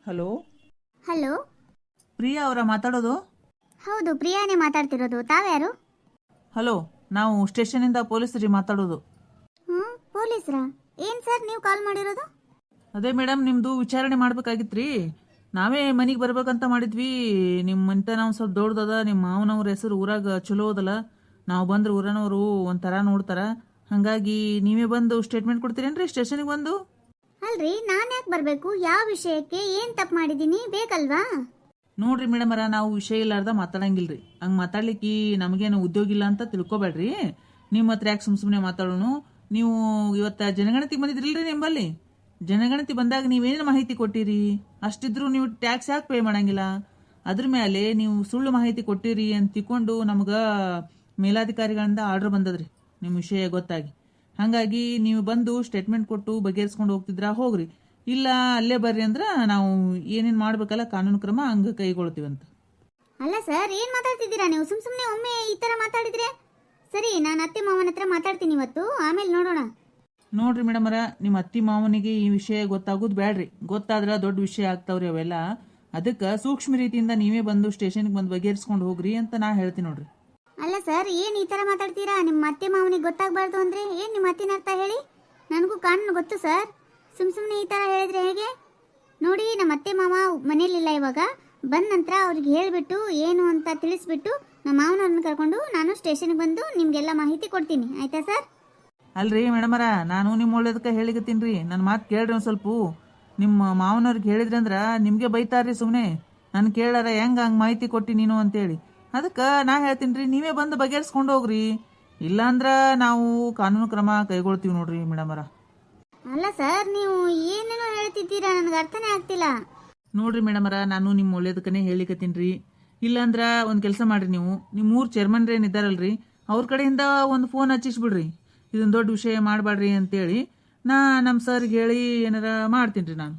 Hello, hello. Priya ಅವರ ಮಾತಾಡೋದು? ಹೌದು, ಪ್ರಿಯಾನೇ ಮಾತಾಡ್ತಿರೋದು. ತಾವ್ಯಾರು? ಹಲೋ, ನಾವು ಸ್ಟೇಷನಿಂದ ಪೊಲೀಸರಿಗೆ ಮಾತಾಡೋದು. ಹ್ಞೂ, ಪೊಲೀಸ್ರಾ? ಏನು ಸರ್ ನೀವು ಕಾಲ್ ಮಾಡಿರೋದು? ಅದೇ ಮೇಡಮ್, ನಿಮ್ಮದು ವಿಚಾರಣೆ ಮಾಡ್ಬೇಕಾಗಿತ್ರಿ. ನಾವೇ ಮನೆಗೆ ಬರ್ಬೇಕಂತ ಮಾಡಿದ್ವಿ. ನಿಮ್ಮ ಮನೆತನ ಒಂದು ಸ್ವಲ್ಪ ದೊಡ್ಡದದ. ನಿಮ್ಮ ಮಾವನವ್ರ ಹೆಸರು ಊರಾಗ ಚಲೋ ಅದಲ್ಲ. ನಾವು ಬಂದ್ರೆ ಊರನವರು ಒಂಥರ ನೋಡ್ತಾರ. ಹಾಗಾಗಿ ನೀವೇ ಬಂದು ಸ್ಟೇಟ್ಮೆಂಟ್ ಕೊಡ್ತೀರೇನ್ರಿ ಸ್ಟೇಷನಿಗೆ ಬಂದು? ಅಲ್ರಿ, ನಾನು ಯಾಕೆ ಬರಬೇಕು? ಯಾವ ವಿಷಯಕ್ಕೆ? ಏನು ತಪ್ಪು ಮಾಡಿದ್ದೀನಿ ಬೇಕಲ್ವಾ? ನೋಡ್ರಿ ಮೇಡಮರ, ನಾವು ವಿಷಯ ಇಲ್ಲಾರ್ದ ಮಾತಾಡಂಗಿಲ್ರಿ. ಹಂಗೆ ಮಾತಾಡ್ಲಿಕ್ಕೆ ನಮಗೇನು ಉದ್ಯೋಗ ಇಲ್ಲ ಅಂತ ತಿಳ್ಕೊಬೇಡ್ರಿ. ನಿಮ್ಮ ಹತ್ರ ಯಾಕೆ ಸುಮ್ಮನೆ ಮಾತಾಡೋಣ. ನೀವು ಇವತ್ತು ಜನಗಣತಿ ಬಂದಿದ್ರಿಲ್ರಿ ನಿಮ್ಮಲ್ಲಿ. ಜನಗಣತಿ ಬಂದಾಗ ನೀವೇನು ಮಾಹಿತಿ ಕೊಟ್ಟಿರಿ? ಅಷ್ಟಿದ್ರು ನೀವು ಟ್ಯಾಕ್ಸ್ ಯಾಕೆ ಪೇ ಮಾಡಂಗಿಲ್ಲ? ಅದ್ರ ಮೇಲೆ ನೀವು ಸುಳ್ಳು ಮಾಹಿತಿ ಕೊಟ್ಟಿರಿ ಅಂತ ತಿಳ್ಕೊಂಡು ನಮ್ಗೆ ಮೇಲಾಧಿಕಾರಿಗಳಿಂದ ಆರ್ಡರ್ ಬಂದದ್ರಿ ನಿಮ್ಮ ವಿಷಯ ಗೊತ್ತಾಗಿ. ಹಾಗಾಗಿ ನೀವು ಬಂದು ಸ್ಟೇಟ್ಮೆಂಟ್ ಕೊಟ್ಟು ಬಗೆಹರಿಸ್ಕೊಂಡು ಹೋಗ್ತಿದ್ರ ಹೋಗ್ರಿ. ಇಲ್ಲ ಅಲ್ಲೇ ಬರ್ರಿ ಅಂದ್ರೆ ನಾವು ಏನೇನು ಮಾಡ್ಬೇಕಲ್ಲ ಕಾನೂನು ಕ್ರಮ ಹಂಗೆ ಕೈಗೊಳ್ತೀವಂತ. ಅಲ್ಲ ಸರ್, ಏನು ಮಾತಾಡ್ತಿದ್ದೀರಾ ನೀವು? ಸುಮ್ಮನೆ ಒಮ್ಮೆ ಈ ಥರ ಮಾತಾಡಿದ್ರೆ ಸರಿ. ನಾನು ಅತ್ತೆ ಮಾವನ ಹತ್ರ ಮಾತಾಡ್ತೀನಿ ಇವತ್ತು, ಆಮೇಲೆ ನೋಡೋಣ. ನೋಡ್ರಿ ಮೇಡಮರ, ನಿಮ್ಮ ಅತ್ತಿ ಮಾವನಿಗೆ ಈ ವಿಷಯ ಗೊತ್ತಾಗೋದು ಬ್ಯಾಡ್ರಿ. ಗೊತ್ತಾದ್ರೆ ದೊಡ್ಡ ವಿಷಯ ಆಗ್ತಾವ್ರಿ ಅವೆಲ್ಲ. ಅದಕ್ಕೆ ಸೂಕ್ಷ್ಮ ರೀತಿಯಿಂದ ನೀವೇ ಬಂದು ಸ್ಟೇಷನ್ಗೆ ಬಂದು ಬಗೆಹರಿಸ್ಕೊಂಡು ಹೋಗ್ರಿ ಅಂತ ನಾ ಹೇಳ್ತೀನಿ ನೋಡ್ರಿ. ಅಲ್ಲ ಸರ್, ಏನು ಈ ಥರ ಮಾತಾಡ್ತೀರಾ? ನಿಮ್ಮ ಅತ್ತೆ ಮಾವನಿಗೆ ಗೊತ್ತಾಗಬಾರ್ದು ಅಂದರೆ ಏನು ನಿಮ್ಮ ಅತ್ತಿನ ಅರ್ಥ ಹೇಳಿ? ನನಗೂ ಕಾನೂನು ಗೊತ್ತು ಸರ್. ಸುಮ್ಮನೆ ಈ ಥರ ಹೇಳಿದ್ರೆ ಹೇಗೆ? ನೋಡಿ, ನಮ್ಮ ಅತ್ತೆ ಮಾವ ಮನೇಲಿಲ್ಲ ಇವಾಗ. ಬಂದ ನಂತರ ಅವ್ರಿಗೆ ಹೇಳಿಬಿಟ್ಟು ಏನು ಅಂತ ತಿಳಿಸ್ಬಿಟ್ಟು ನಮ್ಮ ಮಾವನವ್ರನ್ನ ಕರ್ಕೊಂಡು ನಾನು ಸ್ಟೇಷನ್ಗೆ ಬಂದು ನಿಮಗೆಲ್ಲ ಮಾಹಿತಿ ಕೊಡ್ತೀನಿ, ಆಯ್ತಾ ಸರ್? ಅಲ್ರಿ ಮೇಡಮರ, ನಾನು ನಿಮ್ಮ ಒಳ್ಳೇದಕ್ಕೆ ಹೇಳಿಕತ್ತೀನಿ. ನನ್ನ ಮಾತು ಕೇಳ್ರಿ ಒಂದು ಸ್ವಲ್ಪ. ನಿಮ್ಮ ಮಾವನವ್ರಿಗೆ ಹೇಳಿದ್ರಿ ಅಂದ್ರೆ ನಿಮಗೆ ಬೈತಾರ್ರಿ ಸುಮ್ಮನೆ. ನಾನು ಕೇಳಾರ ಹೆಂಗೆ ಹಂಗೆ ಮಾಹಿತಿ ಕೊಟ್ಟಿ ನೀನು ಅಂತೇಳಿ. ಅದಕ್ಕೆ ನಾ ಹೇಳ್ತೀನಿ ರೀ, ನೀವೇ ಬಂದು ಬಗೆಹರಿಸ್ಕೊಂಡು ಹೋಗ್ರಿ. ಇಲ್ಲಾಂದ್ರೆ ನಾವು ಕಾನೂನು ಕ್ರಮ ಕೈಗೊಳ್ತೀವಿ ನೋಡ್ರಿ ಮೇಡಮರ. ಅಲ್ಲ ಸರ್, ನೀವು ಏನೇನೋ ಹೇಳ್ತಿದ್ದೀರಾ, ನನಗೆ ಅರ್ಥನೇ ಆಗ್ತಿಲ್ಲ. ನೋಡ್ರಿ ಮೇಡಮರ, ನಾನು ನಿಮ್ಮ ಒಳ್ಳೇದಕ್ಕನೇ ಹೇಳಿಕತ್ತೀನಿ ರೀ. ಇಲ್ಲಾಂದ್ರೆ ಒಂದು ಕೆಲಸ ಮಾಡ್ರಿ, ನಿಮ್ಮ ಊರು ಚೇರ್ಮನ್ರು ಏನಿದ್ದಾರಲ್ರಿ, ಅವ್ರ ಕಡೆಯಿಂದ ಒಂದು ಫೋನ್ ಹಚ್ಚಿಸ್ಬಿಡ್ರಿ. ಇದೊಂದು ದೊಡ್ಡ ವಿಷಯ ಮಾಡಬೇಡ್ರಿ ಅಂತೇಳಿ ನಮ್ಮ ಸರ್ಗೆ ಹೇಳಿ ಏನಾರ ಮಾಡ್ತೀನಿ ರೀ ನಾನು.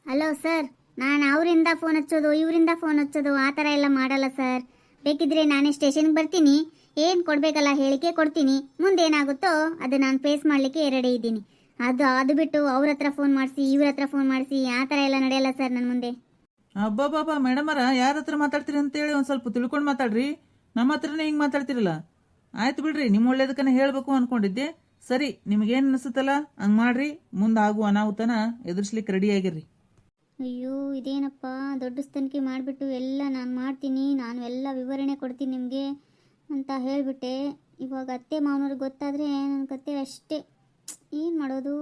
ಹಲೋ ಸರ್, ನಾನು ಅವರಿಂದ ಫೋನ್ ಹಚ್ಚೋದು ಇವರಿಂದ ಫೋನ್ ಹಚ್ಚೋದು ಆ ಥರ ಎಲ್ಲ ಮಾಡಲ್ಲ ಸರ್. ಬೇಕಿದ್ರೆ ನಾನೇ ಸ್ಟೇಷನ್ಗೆ ಬರ್ತೀನಿ, ಏನು ಕೊಡಬೇಕಲ್ಲ ಹೇಳಿಕೆ ಕೊಡ್ತೀನಿ. ಮುಂದೇನಾಗುತ್ತೋ ಅದು ನಾನು ಫೇಸ್ ಮಾಡಲಿಕ್ಕೆ ರೆಡಿ ಇದ್ದೀನಿ. ಅದು ಬಿಟ್ಟು ಅವ್ರ ಹತ್ರ ಫೋನ್ ಮಾಡಿಸಿ ಇವ್ರ ಹತ್ರ ಫೋನ್ ಮಾಡಿಸಿ ಆ ಥರ ಎಲ್ಲ ನಡೆಯಲ್ಲ ಸರ್ ನನ್ನ ಮುಂದೆ. ಅಬ್ಬಾ ಮೇಡಮರ, ಯಾರ ಹತ್ರ ಮಾತಾಡ್ತೀರಿ ಅಂತೇಳಿ ಒಂದು ಸ್ವಲ್ಪ ತಿಳ್ಕೊಂಡು ಮಾತಾಡ್ರಿ. ನಮ್ಮ ಹತ್ರನೇ ಹಿಂಗೆ ಮಾತಾಡ್ತಿರಲ್ಲ. ಆಯ್ತು ಬಿಡ್ರಿ, ನಿಮ್ಮ ಒಳ್ಳೇದಕ್ಕನೇ ಹೇಳಬೇಕು ಅಂದ್ಕೊಂಡಿದ್ದೆ. ಸರಿ, ನಿಮಗೇನು ಅನಿಸುತ್ತಲ್ಲ ಹಂಗೆ ಮಾಡ್ರಿ. ಮುಂದೆ ಆಗುವ ಅನಾಹುತನ ಎದುರಿಸ್ಲಿಕ್ಕೆ ರೆಡಿ ಆಗಿರ್ರಿ. ಅಯ್ಯೋ, ಇದೇನಪ್ಪ, ದೊಡ್ಡ ತನಿಖೆ ಮಾಡಿಬಿಟ್ಟು ಎಲ್ಲ ನಾನು ಮಾಡ್ತೀನಿ, ನಾನು ಎಲ್ಲ ವಿವರಣೆ ಕೊಡ್ತೀನಿ ನಿಮಗೆ ಅಂತ ಹೇಳಿಬಿಟ್ಟೆ. ಇವಾಗ ಅತ್ತೆ ಮಾವನವ್ರಿಗೆ ಗೊತ್ತಾದರೆ ನನ್ನ ಕತೆ ಅಷ್ಟೇ. ಏನು ಮಾಡೋದು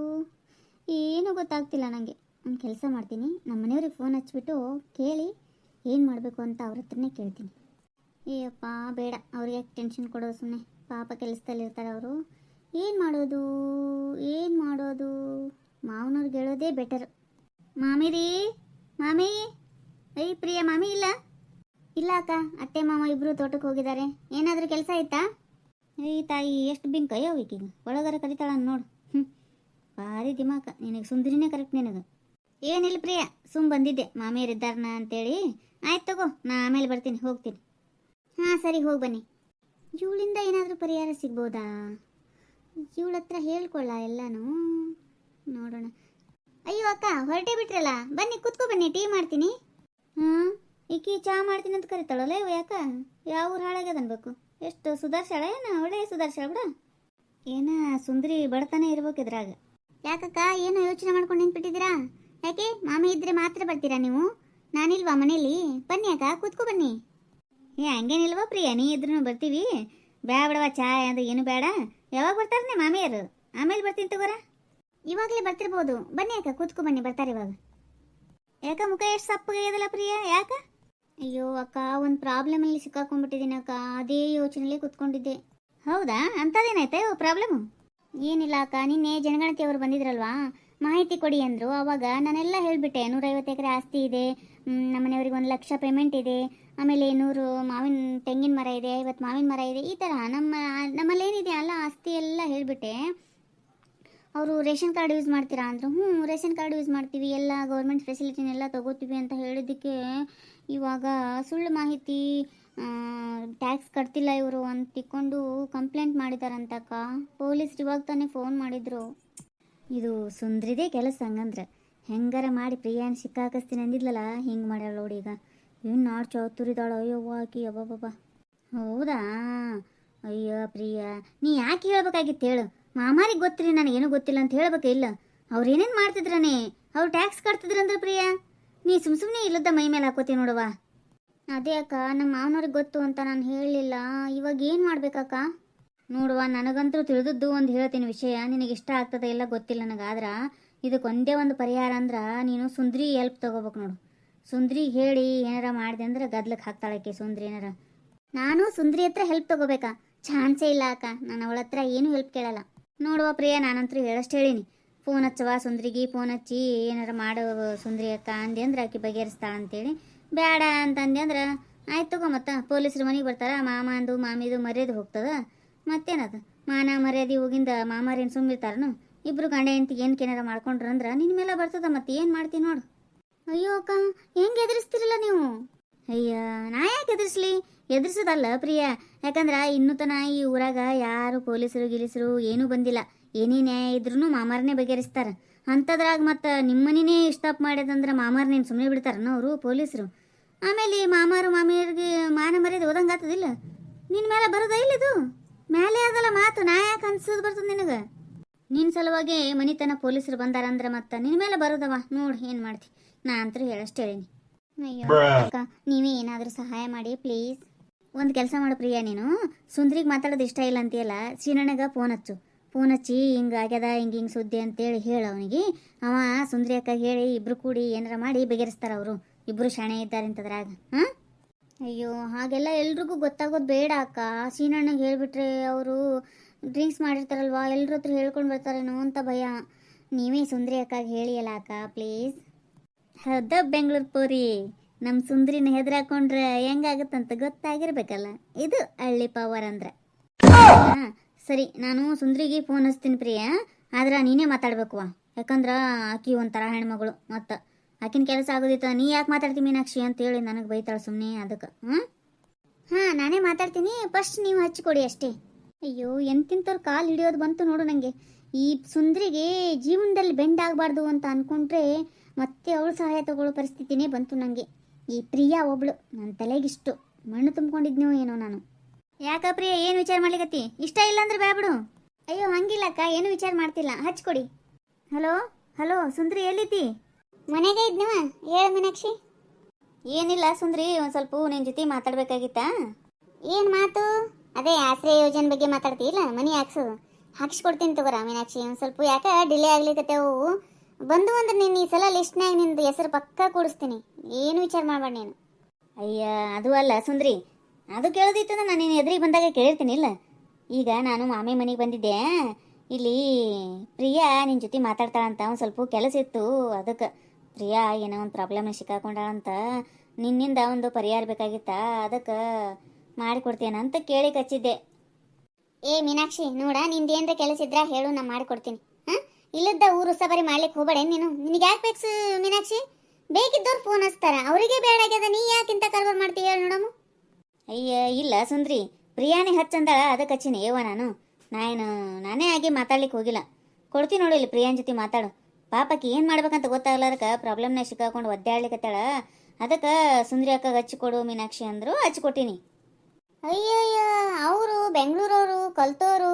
ಏನೂ ಗೊತ್ತಾಗ್ತಿಲ್ಲ ನನಗೆ. ನಾನು ಕೆಲಸ ಮಾಡ್ತೀನಿ, ನಮ್ಮ ಮನೆಯವ್ರಿಗೆ ಫೋನ್ ಹಚ್ಬಿಟ್ಟು ಕೇಳಿ ಏನು ಮಾಡಬೇಕು ಅಂತ ಅವ್ರ ಹತ್ರನೇ ಕೇಳ್ತೀನಿ. ಏಯಪ್ಪ ಬೇಡ, ಅವ್ರಿಗೆ ಟೆನ್ಷನ್ ಕೊಡೋದು ಸುಮ್ಮನೆ. ಪಾಪ ಕೆಲಸದಲ್ಲಿರ್ತಾರೆ ಅವರು. ಏನು ಮಾಡೋದು? ಮಾವನವ್ರಿಗೆ ಹೇಳೋದೇ ಬೆಟರ್. ಮಾಮಿ ರೀ, ಮಾಮಿ. ಪ್ರಿಯಾ, ಮಾಮಿ ಇಲ್ಲ? ಇಲ್ಲ ಅಕ್ಕ, ಅತ್ತೆ ಮಾವ ಇಬ್ಬರು ತೋಟಕ್ಕೆ ಹೋಗಿದ್ದಾರೆ. ಏನಾದರೂ ಕೆಲಸ ಆಯ್ತಾ? ತಾಯಿ ಎಷ್ಟು ಬಿಂಕ ಈಗೀಗ ಒಳಗಾರ ಕರಿತಾಳ ನೋಡು. ಭಾರಿ ದಿಮಾಕ ನಿನಗೆ. ಸುಂದರಿನೇ ಕರೆಕ್ಟ್ ನಿನಗೆ. ಏನಿಲ್ಲ ಪ್ರಿಯಾ, ಬಂದಿದ್ದೆ ಮಾಮಿಯರಿದ್ದಾರನ ಅಂತೇಳಿ. ಆಯ್ತು ತಗೋ, ನಾ ಆಮೇಲೆ ಬರ್ತೀನಿ, ಹೋಗ್ತೀನಿ. ಹಾಂ ಸರಿ, ಹೋಗಿ ಬನ್ನಿ. ಇವಳಿಂದ ಏನಾದರೂ ಪರಿಹಾರ ಸಿಗ್ಬೋದಾ? ಇವಳ ಹತ್ರ ಹೇಳ್ಕೊಳ್ಳ ಎಲ್ಲನೂ, ನೋಡೋಣ. ಅಯ್ಯೋ ಅಕ್ಕ, ಹೊರಟೇ ಬಿಟ್ರಲ್ಲ. ಬನ್ನಿ, ಕೂತ್ಕೊ ಬನ್ನಿ, ಟೀ ಮಾಡ್ತೀನಿ. ಹಾಂ, ಈಕಿ ಚಹಾ ಮಾಡ್ತೀನಿ ಅಂತ ಕರಿತಾಳಲ್ಲ. ಯಾಕ ಯಾವ ಊರು ಹಾಳಾಗ್ಯದ ಅನ್ಬೇಕು. ಎಷ್ಟು ಸುಧಾರ್ಸಾಳ, ಏನ ಒಳ್ಳೆ ಸುಧಾರ್ಸಾಳ ಬಿಡ. ಏನ ಸುಂದರಿ ಬಡತನ ಇರ್ಬೇಕು ಇದ್ರಾಗ. ಯಾಕಕ್ಕ, ಏನೋ ಯೋಚನೆ ಮಾಡ್ಕೊಂಡು ನಿಂತ್ಬಿಟ್ಟಿದ್ದೀರಾ? ಯಾಕೆ, ಮಾಮಿ ಇದ್ರೆ ಮಾತ್ರ ಬರ್ತೀರಾ ನೀವು? ನಾನಿಲ್ವಾ ಮನೇಲಿ? ಬನ್ನಿ ಅಕ್ಕ, ಕೂತ್ಕೊ ಬನ್ನಿ. ಹಂಗೇನಿಲ್ವಾ ಪ್ರಿಯಾ, ನೀ ಇದ್ರೂ ಬರ್ತೀವಿ. ಬಿಡವಾ ಚಾ ಅದು ಏನು ಬೇಡ. ಯಾವಾಗ ಬರ್ತಾರನೆ ಮಾಮಿಯರು? ಆಮೇಲೆ ಬರ್ತೀನಿ ತಗೋರ. ಇವಾಗಲೇ ಬರ್ತಿರ್ಬೋದು. ಬನ್ನಿ ಅಕ್ಕ, ಕೂತ್ಕೊ ಬನ್ನಿ, ಬರ್ತಾರೆ ಇವಾಗ. ಯಾಕ ಮುಖ ಎಷ್ಟು ಸಪ್ಪಗಾಗ್ಯದಲ್ಲ ಪ್ರಿಯಾ, ಯಾಕ? ಅಯ್ಯೋ ಅಕ್ಕ, ಒಂದು ಪ್ರಾಬ್ಲಮಲ್ಲಿ ಸಿಕ್ಕಾಕೊಂಡ್ಬಿಟ್ಟಿದ್ದೀನಿ ಅಕ್ಕ. ಅದೇ ಯೋಚನೆಯಲ್ಲೇ ಕೂತ್ಕೊಂಡಿದ್ದೆ. ಹೌದಾ, ಅಂಥದ್ದೇನಾಯ್ತಾ ಪ್ರಾಬ್ಲಮ್ಮು? ಏನಿಲ್ಲ ಅಕ್ಕ, ನಿನ್ನೆ ಜನಗಣತಿ ಅವರು ಬಂದಿದ್ರಲ್ವಾ, ಮಾಹಿತಿ ಕೊಡಿ ಅಂದರು. ಆವಾಗ ನಾನೆಲ್ಲ ಹೇಳಿಬಿಟ್ಟೆ. 150 ಎಕರೆ ಆಸ್ತಿ ಇದೆ, ನಮ್ಮನೆಯವ್ರಿಗೆ 1 ಲಕ್ಷ ಪೇಮೆಂಟ್ ಇದೆ, ಆಮೇಲೆ 100 ಮಾವಿನ ತೆಂಗಿನ ಮರ ಇದೆ, 50 ಮಾವಿನ ಮರ ಇದೆ, ಈ ಥರ ನಮ್ಮಲ್ಲೇನಿದೆ ಅಲ್ಲ ಆಸ್ತಿ ಎಲ್ಲ ಹೇಳಿಬಿಟ್ಟೆ. ಅವರು ರೇಷನ್ ಕಾರ್ಡ್ ಯೂಸ್ ಮಾಡ್ತೀರಾ ಅಂದರು. ರೇಷನ್ ಕಾರ್ಡ್ ಯೂಸ್ ಮಾಡ್ತೀವಿ, ಎಲ್ಲ ಗೌರ್ಮೆಂಟ್ ಫೆಸಿಲಿಟಿನೆಲ್ಲ ತೊಗೋತೀವಿ ಅಂತ ಹೇಳಿದ್ದಕ್ಕೆ ಇವಾಗ ಸುಳ್ಳು ಮಾಹಿತಿ, ಟ್ಯಾಕ್ಸ್ ಕಟ್ತಿಲ್ಲ ಇವರು ಅಂತ ತಿಕ್ಕೊಂಡು ಕಂಪ್ಲೇಂಟ್ ಮಾಡಿದಾರಂತಕ್ಕ. ಪೊಲೀಸ್ರು ಇವಾಗ ತಾನೇ ಫೋನ್ ಮಾಡಿದ್ರು. ಇದು ಸುಂದ್ರಿದೇ ಕೆಲಸ ಹಂಗಂದ್ರೆ. ಹೆಂಗಾರ ಮಾಡಿ ಪ್ರಿಯಾನ್ ಸಿಕ್ಕಾಕಿಸ್ತೀನಿ ಅಂದಿದ್ಲಲ್ಲ, ಹಿಂಗೆ ಮಾಡ್ಯಾಳ ನೋಡಿ ಈಗ. ಏನು ನಾಡು ಚೌತುರಿದಾಳ, ಅಯ್ಯವ್ವ ಆಕಿ ಅಬ್ಬಬ್ಬಬ್ಬ. ಹೌದಾ? ಅಯ್ಯೋ ಪ್ರಿಯ, ನೀ ಯಾಕೆ ಹೇಳ್ಬೇಕಾಗಿತ್ತು ಹೇಳು? ಮಾಮಾರಿಗೆ ಗೊತ್ತಿರಿ, ನನಗೇನು ಗೊತ್ತಿಲ್ಲ ಅಂತ ಹೇಳ್ಬೇಕ ಇಲ್ಲ? ಅವ್ರು ಏನೇನು ಮಾಡ್ತಿದ್ರನೇ, ಅವ್ರು ಟ್ಯಾಕ್ಸ್ ಕಟ್ತಿದ್ರಂದ್ರೆ ಪ್ರಿಯ, ನೀ ಸುಮ್ಮನೆ ಇಲ್ಲದ ಮೈ ಮೇಲೆ ಹಾಕೋತಿ ನೋಡುವ. ಅದೇ ಅಕ್ಕ, ನಮ್ಮ ಮಾವನವ್ರಿಗೆ ಗೊತ್ತು ಅಂತ ನಾನು ಹೇಳಲಿಲ್ಲ. ಇವಾಗ ಏನು ಮಾಡ್ಬೇಕಕ್ಕ? ನೋಡುವ, ನನಗಂತೂ ತಿಳಿದದ್ದು ಒಂದು ಹೇಳ್ತೀನಿ ವಿಷಯ, ನಿನಗೆ ಇಷ್ಟ ಆಗ್ತದೆ ಇಲ್ಲ ಗೊತ್ತಿಲ್ಲ ನನಗಾದ್ರೆ, ಇದಕ್ಕೆ ಒಂದೇ ಒಂದು ಪರಿಹಾರ ಅಂದ್ರೆ ನೀನು ಸುಂದ್ರಿ ಹೆಲ್ಪ್ ತೊಗೋಬೇಕು ನೋಡು. ಸುಂದ್ರಿ ಹೇಳಿ ಏನಾರ ಮಾಡಿದೆ ಅಂದ್ರೆ ಗದ್ಲಕ್ಕೆ ಹಾಕ್ತಾಳಕ್ಕೆ ಸುಂದ್ರಿ ಏನಾರ. ನಾನು ಸುಂದ್ರಿ ಹತ್ರ ಹೆಲ್ಪ್ ತೊಗೋಬೇಕಾ? ಚಾನ್ಸೇ ಇಲ್ಲ ಅಕ್ಕ, ನಾನು ಅವಳ ಹತ್ರ ಏನು ಹೆಲ್ಪ್ ಕೇಳಲ್ಲ. ನೋಡುವ ಪ್ರಿಯ, ನಾನಂತೂ ಹೇಳಷ್ಟು ಹೇಳೀನಿ, ಫೋನ್ ಹಚ್ಚವ ಸುಂದ್ರಿಗೆ, ಫೋನ್ ಹಚ್ಚಿ ಏನಾರ ಮಾಡೋ ಸುಂದ್ರಿ ಅಕ್ಕ ಅಂದೆ ಅಂದ್ರೆ ಆಕೆ ಬಗೆಹರಿಸ್ತಾಳ ಅಂತೇಳಿ. ಬೇಡ ಅಂತಂದೆ ಅಂದ್ರೆ ಆಯ್ತು ತಗೋ, ಮತ್ತೆ ಪೊಲೀಸರು ಮನೆಗೆ ಬರ್ತಾರ, ಮಾಮಂದು ಮಾಮಿದು ಮರ್ಯಾದೆ ಹೋಗ್ತದ. ಮತ್ತೇನದು ಮಾನ ಮರ್ಯಾದೆ ಹೋಗಿಂದ ಮಾಮಾರೇನು ಸುಮ್ಮಿರ್ತಾರನು? ಇಬ್ರು ಗಂಡ ಹೆಂಡತಿಗೆ ಏನಕ್ಕೇನಾರ ಮಾಡ್ಕೊಂಡ್ರಂದ್ರೆ ನಿನ್ನ ಮೇಲೆ ಬರ್ತದ. ಮತ್ತೆ ಏನು ಮಾಡ್ತೀನಿ ನೋಡು. ಅಯ್ಯೋ ಅಕ್ಕ, ಹೆಂಗೆ ಎದುರಿಸ್ತಿರಲ್ಲ ನೀವು? ಅಯ್ಯ, ನಾ ಯಾಕೆ ಎದುರಿಸ್ಲಿ? ಎದುರಿಸೋದಲ್ಲ ಪ್ರಿಯ, ಯಾಕಂದ್ರೆ ಇನ್ನೂ ತನ ಈ ಊರಾಗ ಯಾರು ಪೊಲೀಸರು ಗಿಲೀಸರು ಏನೂ ಬಂದಿಲ್ಲ. ಏನೇ ನ್ಯಾಯ ಇದ್ರೂ ಮಾಮಾರನೇ ಬಗೆಹರಿಸ್ತಾರೆ. ಅಂಥದ್ರಾಗ ಮತ್ತು ನಿಮ್ಮನಿನೇ ಸ್ಟಾಪ್ ಮಾಡ್ಯದಂದ್ರೆ ಮಾಮಾರನೇನು ಸುಮ್ಮನೆ ಬಿಡ್ತಾರನ ಅವರು ಪೊಲೀಸರು? ಆಮೇಲೆ ಮಾಮಾರು ಮಾಮಿಯರಿಗೆ ಮಾನ ಮರ್ಯಾದೆ ಓದಂಗೆ ಆಗ್ತದಿಲ್ಲ? ನಿನ್ನ ಮೇಲೆ ಬರೋದ ಇಲ್ಲಿದು? ಮೇಲೆ ಅದಲ್ಲ ಮಾತು, ನಾ ಯಾಕೆ ಅನ್ಸೋದು ಬರ್ತದೆ ನಿನಗೆ? ನಿನ್ನ ಸಲುವಾಗಿ ಮನಿತನ ಪೊಲೀಸರು ಬಂದಾರಂದ್ರೆ ಮತ್ತೆ ನಿನ್ನ ಮೇಲೆ ಬರೋದವ. ನೋಡಿ ಏನು ಮಾಡ್ತಿ? ನಾ ಅಂತೂ ಹೇಳಷ್ಟು ಹೇಳೀನಿ. ಅಯ್ಯೋ ಅಕ್ಕ, ನೀವೇ ಏನಾದರೂ ಸಹಾಯ ಮಾಡಿ ಪ್ಲೀಸ್. ಒಂದು ಕೆಲಸ ಮಾಡು ಪ್ರಿಯಾ, ನೀನು ಸುಂದ್ರಿಗೆ ಮಾತಾಡೋದು ಇಷ್ಟ ಇಲ್ಲ ಅಂತೀಯಲ್ಲ, ಸೀನಣ್ಣಗೆ ಫೋನ್ ಹಚ್ಚು. ಫೋನ್ ಹಚ್ಚಿ ಹಿಂಗೆ ಆಗ್ಯದ, ಹಿಂಗೆ ಸುದ್ದಿ ಅಂತೇಳಿ ಹೇಳು ಅವನಿಗೆ. ಅವ ಸುಂದ್ರಿ ಅಕ್ಕ ಹೇಳಿ ಇಬ್ರು ಕೂಡಿ ಏನಾರ ಮಾಡಿ ಬಗೆಹರಿಸ್ತಾರ. ಅವರು ಇಬ್ಬರು ಶಾಣೆ ಇದ್ದಾರೆ ಇಂಥದ್ರಾಗ. ಹಾಂ? ಅಯ್ಯೋ, ಹಾಗೆಲ್ಲ ಎಲ್ರಿಗೂ ಗೊತ್ತಾಗೋದು ಬೇಡ ಅಕ್ಕ. ಸೀನಣ್ಣಗೆ ಹೇಳಿಬಿಟ್ರೆ ಅವರು ಡ್ರಿಂಕ್ಸ್ ಮಾಡಿರ್ತಾರಲ್ವಾ, ಎಲ್ರ ಹತ್ರ ಹೇಳ್ಕೊಂಡು ಬರ್ತಾರೇನೋ ಅಂತ ಭಯ. ನೀವೇ ಸುಂದ್ರಿ ಅಕ್ಕಾಗ ಹೇಳಿಯಲ್ಲ ಅಕ್ಕ ಪ್ಲೀಸ್. ಹೌದ ಬೆಂಗಳೂರು ಪೋರಿ, ನಮ್ಮ ಸುಂದ್ರಿನ ಹೆದರಾಕೊಂಡ್ರೆ ಹೆಂಗಾಗತ್ತಂತ ಗೊತ್ತಾಗಿರ್ಬೇಕಲ್ಲ. ಇದು ಹಳ್ಳಿ ಪವರ್ ಅಂದ್ರೆ. ಸರಿ, ನಾನು ಸುಂದ್ರಿಗೆ ಫೋನ್ ಹಚ್ತೀನಿ ಪ್ರಿಯಾ, ಆದ್ರೆ ನೀನೇ ಮಾತಾಡ್ಬೇಕು. ಯಾಕಂದ್ರೆ ಆಕಿ ಒಂಥರ ಹೆಣ್ಮಗಳು, ಮತ್ತು ಆಕಿನ ಕೆಲಸ ಆಗೋದಿತ್ತ. ನೀ ಯಾಕೆ ಮಾತಾಡ್ತೀನಿ ಮೀನಾಕ್ಷಿ ಅಂತೇಳಿ ನನಗೆ ಬೈತಾಳೆ ಸುಮ್ಮನೆ, ಅದಕ್ಕೆ. ಹಾಂ, ನಾನೇ ಮಾತಾಡ್ತೀನಿ, ಫಸ್ಟ್ ನೀವು ಹಚ್ಚಿಕೊಡಿ ಅಷ್ಟೇ. ಅಯ್ಯೋ, ಎಂತಿಂತವ್ರು ಕಾಲು ಹಿಡಿಯೋದು ಬಂತು ನೋಡು ನನಗೆ. ಈ ಸುಂದ್ರಿಗೆ ಜೀವನದಲ್ಲಿ ಬೆಂಡ್ ಆಗಬಾರ್ದು ಅಂತ ಅಂದ್ಕೊಂಡ್ರೆ ಮತ್ತೆ ಅವಳು ಸಹಾಯ ತಗೊಳ್ಳೋ ಪರಿಸ್ಥಿತಿನೇ ಬಂತು ನನಗೆ. ಈ ಪ್ರಿಯಾ ಒಬ್ಳು ನನ್ನ ತಲೆಗಿಷ್ಟು ಮಣ್ಣು ತುಂಬ್ಕೊಂಡಿದ್ನೋ ಏನೋ ನಾನು. ಯಾಕ ಪ್ರಿಯ, ಏನು ವಿಚಾರ ಮಾಡ್ಲಿಕತ್ತಿ? ಇಷ್ಟ ಇಲ್ಲ ಅಂದ್ರೆ ಬ್ಯಾಬಿಡು. ಅಯ್ಯೋ ಹಂಗಿಲ್ಲಕ್ಕ, ಏನು ವಿಚಾರ ಮಾಡ್ತಿಲ್ಲ, ಹಚ್ಕೊಡಿ. ಹಲೋ ಹಲೋ, ಸುಂದ್ರಿ ಎಲ್ಲಿದ್ದಿ? ಮನೆಗೆ ಇದ್ನವ. ಹೇಳು ಮೀನಾಕ್ಷಿ. ಏನಿಲ್ಲ ಸುಂದ್ರಿ, ಒಂದು ಸ್ವಲ್ಪ ನಿನ್ನ ಜೊತೆ ಮಾತಾಡ್ಬೇಕಾಗಿತ್ತಾ? ಏನು ಮಾತು? ಅದೇ ಆಶ್ರಯ ಯೋಜನೆ ಬಗ್ಗೆ ಮಾತಾಡ್ತೀಯಿಲ್ಲ, ಮನೆ ಹಾಕಿಸ್ಕೊಡ್ತೀನಿ ತಗೋರ ಮೀನಾಕ್ಷಿ. ಒಂದು ಸ್ವಲ್ಪ ಯಾಕೆ ಡಿಲೇ ಆಗ್ಲಿಕತ್ತೇವು, ಬಂದು ಅಂದ್ರೆ ನೀನು ಈ ಸಲ ಲಿಸ್ಟ್ನಾಗ ನಿಂದು ಹೆಸರು ಪಕ್ಕ ಕೂಡಿಸ್ತೀನಿ, ಏನು ವಿಚಾರ ಮಾಡಬೇಡ ನೀನು. ಅಯ್ಯ, ಅದು ಅಲ್ಲ ಸುಂದ್ರಿ, ಅದು ಕೇಳೋದಿತ್ತು ನಾನು ನೀನು ಎದುರಿಗೆ ಬಂದಾಗ ಕೇಳಿರ್ತೀನಿ ಇಲ್ಲ. ಈಗ ನಾನು ಮಾಮಿ ಮನೆಗೆ ಬಂದಿದ್ದೆ, ಇಲ್ಲಿ ಪ್ರಿಯಾ ನಿನ್ನ ಜೊತೆ ಮಾತಾಡ್ತಾಳಂತ. ಒಂದು ಸ್ವಲ್ಪ ಕೆಲಸ ಇತ್ತು, ಅದಕ್ಕೆ. ಪ್ರಿಯಾ ಏನೋ ಒಂದು ಪ್ರಾಬ್ಲಮ್ನ ಸಿಕ್ಕಾಕೊಂಡಾಳಂತ, ನಿನ್ನಿಂದ ಒಂದು ಪರಿಹಾರ ಬೇಕಾಗಿತ್ತ, ಅದಕ್ಕೆ ಮಾಡಿಕೊಡ್ತೇನೆ ಅಂತ ಕೇಳಿ ಕಚ್ಚಿದ್ದೆ. ಏ ಮೀನಾಕ್ಷಿ, ನೋಡ ನಿಂದೇನ್ರ ಕೆಲಸ ಇದ್ರ ಹೇಳು, ನಾ ಮಾಡಿಕೊಡ್ತೀನಿ. ಹಾಂ, ಇಲ್ಲದ ಊರು ಸಬರಿ ಮಾಡ್ಲಿಕ್ಕೆ ಹೋಗಬೇಡ ನೀನು. ನಿನಗೆ ಯಾಕೆ ಬೇಕು ಮೀನಾಕ್ಷಿ? ಬೇಕಿದ್ದವ್ರು ಫೋನ್ ಹಚ್ತಾರ, ಅವರಿಗೆ ಬೇಡ ಆಗ್ಯದ, ನೀ ಯಾಕಿಂತ ಕರ್ಬರ್ ಮಾಡ್ತೀಯ ಹೇಳು ನೋಡಮ್ಮ. ಅಯ್ಯ ಇಲ್ಲ ಸುಂದ್ರಿ, ಪ್ರಿಯಾನೇ ಹಚ್ಚಂದಾಳ, ಅದಕ್ಕೆ ಹಚ್ಚಿನಿ ಏವ ನಾನು. ನಾನೇ ಆಗಿ ಮಾತಾಡ್ಲಿಕ್ಕೆ ಹೋಗಿಲ್ಲ. ಕೊಡ್ತೀನಿ ನೋಡಿ ಇಲ್ಲಿ ಪ್ರಿಯಾನ್ ಜೊತೆ ಮಾತಾಡು. ಪಾಪಕ್ಕೆ ಏನು ಮಾಡ್ಬೇಕಂತ ಗೊತ್ತಾಗ್ಲಾರಕ್ಕೆ ಪ್ರಾಬ್ಲಮ್ನಾಗ ಸಿಕ್ಕಾಕೊಂಡು ಒದ್ದಾಡ್ಲಿಕ್ಕತ್ತಾಳ, ಅದಕ್ಕೆ ಸುಂದ್ರಿ ಅಕ್ಕಾಗ ಹಚ್ಚಿಕೊಡು ಮೀನಾಕ್ಷಿ ಅಂದರು, ಹಚ್ಕೊಟ್ಟಿನಿ. ಅಯ್ಯಯ್ಯ, ಅವರು ಬೆಂಗಳೂರವರು, ಕಲ್ತೋರು,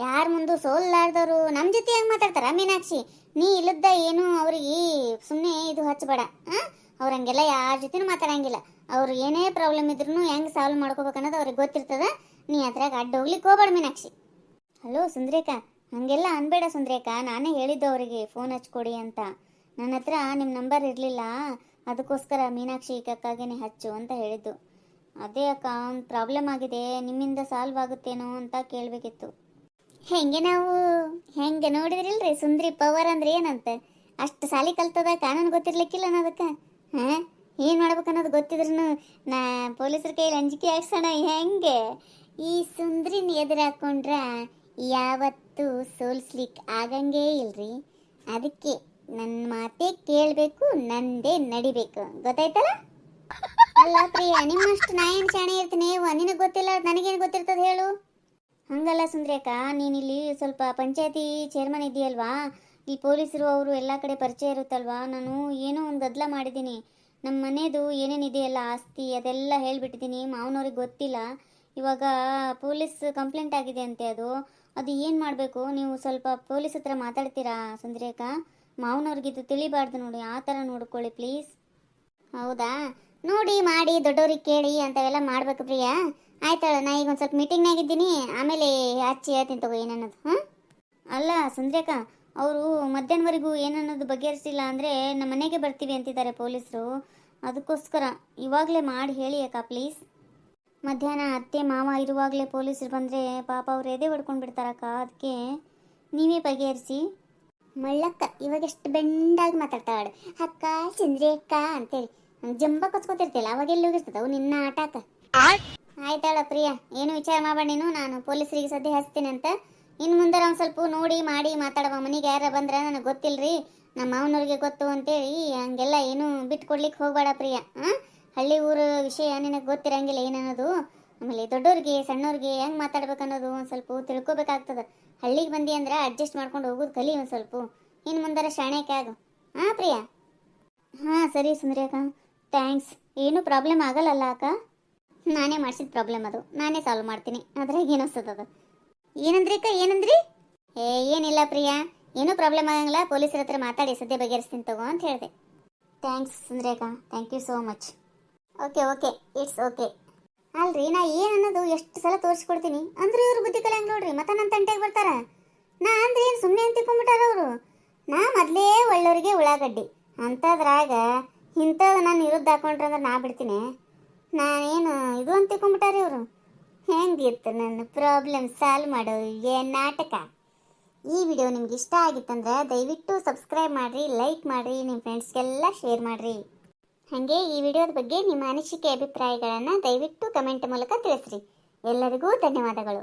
ಯಾರ ಮುಂದೆ ಸೋಲ್ಲಾರ್ದವರು ನಮ್ಮ ಜೊತೆ ಹೆಂಗೆ ಮಾತಾಡ್ತಾರ ಮೀನಾಕ್ಷಿ? ನೀ ಇಲ್ಲದ ಏನು ಅವ್ರಿಗೆ ಸುಮ್ಮನೆ ಇದು ಹಚ್ಚಬೇಡ. ಅವ್ರು ಹಂಗೆಲ್ಲ ಯಾರ ಜೊತೆನೂ ಮಾತಾಡಂಗಿಲ್ಲ. ಅವ್ರು ಏನೇ ಪ್ರಾಬ್ಲಮ್ ಇದ್ರೂ ಹೆಂಗೆ ಸಾಲ್ವ್ ಮಾಡ್ಕೋಬೇಕು ಅನ್ನೋದು ಅವ್ರಿಗೆ ಗೊತ್ತಿರ್ತದ. ನೀ ಅದ್ರಾಗ ಅಡ್ಡ ಹೋಗ್ಲಿಕ್ಕೆ ಹೋಗ್ಬೇಡ ಮೀನಾಕ್ಷಿ. ಹಲೋ ಸುಂದ್ರೇಕ, ಹಂಗೆಲ್ಲ ಅನ್ಬೇಡ ಸುಂದ್ರೇಕ, ನಾನೇ ಹೇಳಿದ್ದು ಅವರಿಗೆ ಫೋನ್ ಹಚ್ಕೊಡಿ ಅಂತ. ನನ್ನ ಹತ್ರ ನಿಮ್ಮ ನಂಬರ್ ಇರಲಿಲ್ಲ, ಅದಕ್ಕೋಸ್ಕರ ಮೀನಾಕ್ಷಿ ಕಕ್ಕಾಗೇನೆ ಹಚ್ಚು ಅಂತ ಹೇಳಿದ್ದು. ಅದೇ ಅಕ್ಕ, ಒಂದು ಪ್ರಾಬ್ಲಮ್ ಆಗಿದೆ, ನಿಮ್ಮಿಂದ ಸಾಲ್ವ್ ಆಗುತ್ತೇನೋ ಅಂತ ಕೇಳಬೇಕಿತ್ತು. ಹೆಂಗೆ ನೋಡಿದ್ರಿಲ್ರಿ ಸುಂದ್ರಿ ಪವರ್ ಅಂದ್ರೆ ಏನಂತ? ಅಷ್ಟು ಸಾಲಿ ಕಲ್ತದ, ಕಾನೂನು ಗೊತ್ತಿರ್ಲಿಕ್ಕಿಲ್ಲ ಅನ್ನೋದಕ್ಕೆ. ಹಾಂ, ಏನು ಮಾಡ್ಬೇಕನ್ನೋದು ಗೊತ್ತಿದ್ರು ನಾ ಪೊಲೀಸರ ಕೈಯಲ್ಲಿ ಅಂಜಿಕೆ ಹಾಕ್ಸೋಣ ಹೆಂಗೆ? ಈ ಸುಂದ್ರಿನ ಎದುರು ಹಾಕೊಂಡ್ರ ಯಾವತ್ತೂ ಸೋಲ್ಸ್ಲಿಕ್ಕೆ ಆಗಂಗೇ ಇಲ್ರಿ. ಅದಕ್ಕೆ ನನ್ನ ಮಾತೇ ಕೇಳಬೇಕು, ನಂದೇ ನಡಿಬೇಕು, ಗೊತ್ತಾಯ್ತಲ್ಲ? ಅಲ್ಲ ಪ್ರಿಯ, ನಿಮ್ಮಷ್ಟು ನಾ ಏನು ಶಾಣೆ ಇರ್ತೀನಿ, ನಿನಗೆ ಗೊತ್ತಿಲ್ಲ ನನಗೇನು ಗೊತ್ತಿರ್ತದೆ ಹೇಳು? ಹಂಗಲ್ಲ ಸುಂದ್ರೇಕ, ನೀನಿಲ್ಲಿ ಸ್ವಲ್ಪ ಪಂಚಾಯತಿ ಚೇರ್ಮನ್ ಇದೆಯಲ್ವಾ, ಈ ಪೊಲೀಸರು ಅವರು ಎಲ್ಲ ಕಡೆ ಪರಿಚಯ ಇರುತ್ತಲ್ವಾ, ನಾನು ಏನೋ ಒಂದು ಗದ್ದಲ ಮಾಡಿದ್ದೀನಿ. ನಮ್ಮ ಮನೆದು ಏನೇನಿದೆಯಲ್ಲ ಆಸ್ತಿ ಅದೆಲ್ಲ ಹೇಳಿಬಿಟ್ಟಿದ್ದೀನಿ. ಮಾವನವ್ರಿಗೆ ಗೊತ್ತಿಲ್ಲ. ಇವಾಗ ಪೊಲೀಸ್ ಕಂಪ್ಲೇಂಟ್ ಆಗಿದೆ ಅಂತೆ. ಅದು ಏನು ಮಾಡಬೇಕು? ನೀವು ಸ್ವಲ್ಪ ಪೊಲೀಸ್ ಹತ್ರ ಮಾತಾಡ್ತೀರಾ ಸುಂದರೇಕ? ಮಾವನವ್ರಿಗೆ ಇದು ತಿಳಿಬಾರ್ದು ನೋಡಿ, ಆ ಥರ ನೋಡ್ಕೊಳ್ಳಿ ಪ್ಲೀಸ್. ಹೌದಾ? ನೋಡಿ ಮಾಡಿ ದೊಡ್ಡವ್ರಿಗೆ ಕೇಳಿ ಅಂಥವೆಲ್ಲ ಮಾಡ್ಬೇಕು ಪ್ರಿಯಾ. ಆಯ್ತಾಳ, ನಾ ಈಗ ಒಂದು ಸ್ವಲ್ಪ ಮೀಟಿಂಗ್ನಾಗಿದ್ದೀನಿ, ಆಮೇಲೆ ಹಚ್ಚಿ ಹೇಳ್ತೀನಿ ತಗೋ ಏನನ್ನೋದು. ಹಾಂ ಅಲ್ಲ ಸುಂದ್ರೇಕ, ಅವರು ಮಧ್ಯಾಹ್ನವರೆಗೂ ಏನನ್ನೋದು ಬಗೆಹರಿಸಿಲ್ಲ ಅಂದರೆ ನಮ್ಮ ಮನೆಗೆ ಬರ್ತೀವಿ ಅಂತಿದ್ದಾರೆ ಪೊಲೀಸರು. ಅದಕ್ಕೋಸ್ಕರ ಇವಾಗಲೇ ಮಾಡಿ ಹೇಳಿ ಅಕ್ಕ ಪ್ಲೀಸ್. ಮಧ್ಯಾಹ್ನ ಅತ್ತೆ ಮಾವ ಇರುವಾಗಲೇ ಪೊಲೀಸರು ಬಂದರೆ ಪಾಪ ಅವ್ರು ಎದೆ ಹೊಡ್ಕೊಂಡು ಬಿಡ್ತಾರಕ್ಕ. ಅದಕ್ಕೆ ನೀವೇ ಬಗೆಹರಿಸಿ. ಮಳ್ಳಕ್ಕ ಇವಾಗ ಎಷ್ಟು ಬೆಂಡಾಗಿ ಮಾತಾಡ್ತಾಳೆ, ಅಕ್ಕ ಚಂದ್ರೇಕ್ಕ ಅಂತೇಳಿ. ಜಂಬ ಕಚ್ಕೋತಿರ್ತಿಲ್ಲ, ಅವಾಗ ಎಲ್ಲಿ ಹೋಗಿರ್ತದವು ನಿನ್ನ ಆಟಾಕ. ಆಯ್ತಾಳ ಪ್ರಿಯಾ, ಏನು ವಿಚಾರ ಮಾಡಬೇಡ ನೀನು. ನಾನು ಪೊಲೀಸರಿಗೆ ಸದ್ಯ ಹಚ್ತೀನಿ ಅಂತ. ಇನ್ನು ಮುಂದೆ ಒಂದು ಸ್ವಲ್ಪ ನೋಡಿ ಮಾಡಿ ಮಾತಾಡವ. ಮನೆಗೆ ಯಾರ ಬಂದ್ರೆ ನನಗೆ ಗೊತ್ತಿಲ್ಲರಿ, ನಮ್ಮ ಮಾವನವ್ರಿಗೆ ಗೊತ್ತು ಅಂತೇಳಿ ಹಂಗೆಲ್ಲ ಏನು ಬಿಟ್ಟು ಕೊಡ್ಲಿಕ್ಕೆ ಹೋಗಬೇಡ ಪ್ರಿಯಾ. ಹಾಂ, ಹಳ್ಳಿ ಊರ ವಿಷಯ ನಿನಗೆ ಗೊತ್ತಿರಂಗಿಲ್ಲ ಏನನ್ನೋದು. ಆಮೇಲೆ ದೊಡ್ಡವ್ರಿಗೆ ಸಣ್ಣವ್ರಿಗೆ ಹೆಂಗೆ ಮಾತಾಡ್ಬೇಕು ಅನ್ನೋದು ಒಂದು ಸ್ವಲ್ಪ ತಿಳ್ಕೊಬೇಕಾಗ್ತದೆ. ಹಳ್ಳಿಗೆ ಬಂದಿ ಅಂದ್ರೆ ಅಡ್ಜಸ್ಟ್ ಮಾಡ್ಕೊಂಡು ಹೋಗೋದು ಕಲಿ ಒಂದು ಸ್ವಲ್ಪ. ಇನ್ನು ಮುಂದಾರ ಶಾಣೆಕೆ ಆಗು. ಹಾಂ ಪ್ರಿಯಾ? ಹಾಂ ಸರಿ ಸುಂದರೇಕ, ಥ್ಯಾಂಕ್ಸ್. ಏನೂ ಪ್ರಾಬ್ಲಮ್ ಆಗಲ್ಲಲ್ಲ ಅಕ್ಕ? ನಾನೇ ಮಾಡಿಸಿದ ಪ್ರಾಬ್ಲಮ್ ಅದು, ನಾನೇ ಸಾಲ್ವ್ ಮಾಡ್ತೀನಿ. ಅದ್ರಾಗ ಏನಿಸ್ತದ? ಏನಂದ್ರಿ ಅಕ್ಕ, ಏನಂದ್ರಿ? ಏನಿಲ್ಲ ಪ್ರಿಯಾ, ಏನೂ ಪ್ರಾಬ್ಲಮ್ ಆಗಂಗಿಲ್ಲ. ಪೊಲೀಸರ ಹತ್ರ ಮಾತಾಡಿ ಸದ್ಯ ಬಗೆಹರಿಸ್ತೀನಿ ತಗೋ ಅಂತ ಹೇಳಿದೆ. ಥ್ಯಾಂಕ್ಸ್ ಸುಂದರೇಕ, thank you so much. Okay okay, it's okay. Alright, ನಾ ಏನು ಅನ್ನೋದು ಎಷ್ಟು ಸಲ ತೋರಿಸ್ಕೊಡ್ತೀನಿ ಅಂದ್ರೆ ಇವ್ರು ಬುದ್ಧಿ ಕಲಿಯಂಗೆ ನೋಡ್ರಿ. ಮತ್ತೆ ನನ್ನ ತಂಟೆಗೆ ಬರ್ತಾರ. ನಾ ಅಂದ್ರೆ ಏನು ಸುಮ್ಮನೆ ಅಂತ ತಿಳ್ಕೊಂಬಿಟ್ಟಾರ ಅವರು. ನಾ ಮೊದಲೇ ಒಳ್ಳೋರಿಗೆ ಉಳ್ಳಾಗಡ್ಡಿ ಅಂಥದ್ರಾಗ ಇಂಥದ್ದು ನಾನು ವಿರುದ್ಧ ಹಾಕೊಂಡ್ರೆ ಅಂದ್ರೆ ನಾ ಬಿಡ್ತೀನಿ? ನಾನೇನು ಇದು ಅಂತ ತಿಳ್ಕೊಂಬಿಟ್ಟಾರೆ ಇವರು. ಹೆಂಗಿತ್ತು ನನ್ನ ಪ್ರಾಬ್ಲಮ್ ಸಾಲ್ವ್ ಮಾಡೋ ಏನು ನಾಟಕ? ಈ ವಿಡಿಯೋ ನಿಮ್ಗೆ ಇಷ್ಟ ಆಗಿತ್ತಂದ್ರೆ ದಯವಿಟ್ಟು ಸಬ್ಸ್ಕ್ರೈಬ್ ಮಾಡಿರಿ, ಲೈಕ್ ಮಾಡಿರಿ, ನಿಮ್ಮ ಫ್ರೆಂಡ್ಸ್ಗೆಲ್ಲ ಶೇರ್ ಮಾಡಿರಿ. ಹಾಗೆ ಈ ವಿಡಿಯೋದ ಬಗ್ಗೆ ನಿಮ್ಮ ಅನಿಸಿಕೆ ಅಭಿಪ್ರಾಯಗಳನ್ನು ದಯವಿಟ್ಟು ಕಮೆಂಟ್ ಮೂಲಕ ತಿಳಿಸ್ರಿ. ಎಲ್ಲರಿಗೂ ಧನ್ಯವಾದಗಳು.